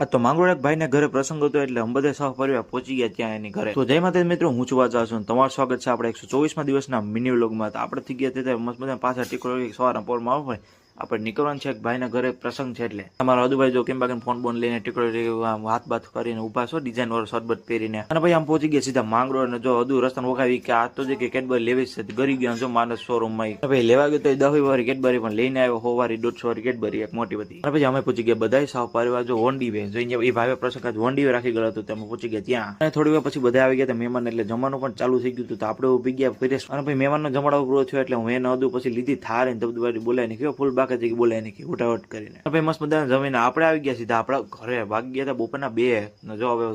આ તો માંગરોળ એક ભાઈને ઘરે પ્રસંગ હતો એટલે અમે બધા સહપરિવાર પહોંચી ગયા ત્યાં એની ઘરે. તો જય માતાજી મિત્રો, હું છું વાંચા છું. તમારું સ્વાગત છે આપણે 124મા દિવસના મિની વ્લોગમાં. તો આપણે થઈ ગયા તે મસ્ત બધા પાછા ટીકો સવારના પોરમાં આવે આપણે નીકળવાનું છે. ભાઈના ઘરે પ્રસંગ છે એટલે તમારા અદુભાઈ જો કેમ બાકી ફોન બોન લઈને ટીકડો હાથ બાથ કરીને ઉભા છો ડિઝાઇન વાળો શર્ટ પહેરીને. અને ભાઈ આમ પહોંચી ગયા સીધા માંગરોળ. અને જો અદુ રસ્તાને ઓખાવી કે આ તો જે કે કેડબરી લેવી છે ગરી ગયા જો માનસ શોરૂમ માં ભાઈ લેવા ગયો તો 10 વાળી કેડબરી પણ લઈને આવ્યો. 100 વાળી 150 વાળી કેડબરી એક મોટી બધી. અને પછી અમે પહોંચી ગયા બધા સહ પરિવાર જો વોંડી વે જોઈને એ ભાઈ પ્રસંગ આજ વોંડી વે રાખી ગયો હતો. તમે પહોંચી ગયા ત્યાં. અને થોડી વાર પછી બધા આવી ગયા મહેમાન એટલે જમવાનું પણ ચાલુ થઈ ગયું હતું. તો આપણે ઉભી ગયા ફ્રેશ. અને ભાઈ મહેમાનનો જમાડો પૂરો થયો એટલે હું એને અદુ પછી લીધી થાર ને બધું બોલાય ને કેવો ફૂલ બાકી બોલાય ને ઉટાવટ કરીને. ભાઈ મસ્ત મજા જમીને આપણે આવી ગયા સીધા આપણા ઘરે. ભાગી ગયા હતા બપોરના 2 જો હવે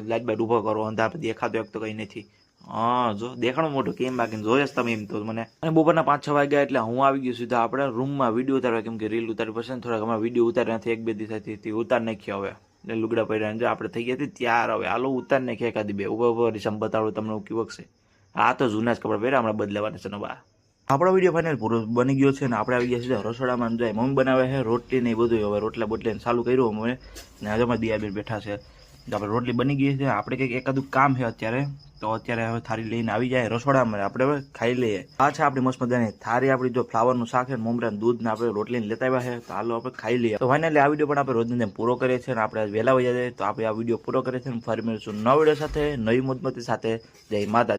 લાઈટ બાઈટ ઉભો કરો અંધાર દેખાતો એક તો કઈ નથી. હા જો દેખાણું મોટું કેમ બાકી જોયે તમે એમ તો મને. અને બપોરના 5-6 વાગ્યા એટલે હું આવી ગયો સીધા આપણા રૂમમાં વિડીયો ઉતારવા. કેમ કે રીલ ઉતારી પછી થોડાક અમારા વિડીયો ઉતાર્યા નથી 1-2 દિવસથી ઉતાર નાખ્યો. હવે લુગડા પડ્યા જો આપણે થઈ ગયા હતી ત્યાર હવે હાલો ઉતાર નાખ્યા એકાદી 2 ઉભા રીસમ બતાડો તમને કેવું છે. આ તો જૂના જ કપડા પહેર્યા હમણાં બદલાવાના છે નવા. આપણો વિડીયો ફાઇનલ પૂરો બની ગયો છે ને આપણે આવી ગયા છે રસોડામાં. જાય મમ્મી બનાવે છે રોટલી ને એ બધું. હવે રોટલા બોટલીને ચાલુ કર્યું અમે ને આજે અમારા દિયાબેન બેઠા છે. આપણે રોટલી બની ગઈ છે. આપણે કંઈક એકાદું કામ છે અત્યારે તો અત્યારે હવે થાળી લઈને આવી જાય રસોડામાં આપણે હવે ખાઈ લઈએ. આ છે આપણી મસ્ત મજાની થાળી. આપણી જો ફ્લાવરનું શાક છે મમરાનું દૂધ ને આપણે રોટલીને લેતા આવ્યા છે. તો હાલો આપણે ખાઈ લઈએ. તો ફાઇનલી આ વિડીયો પણ આપણે રોજની જેમ પૂરો કરીએ છીએ અને આપણે વહેલા વહી જાય તો આપણે આ વિડીયો પૂરો કરીએ છીએ. ફરી મળીશું નવા વિડીયો સાથે નવી મોજમતી સાથે. જય માતા.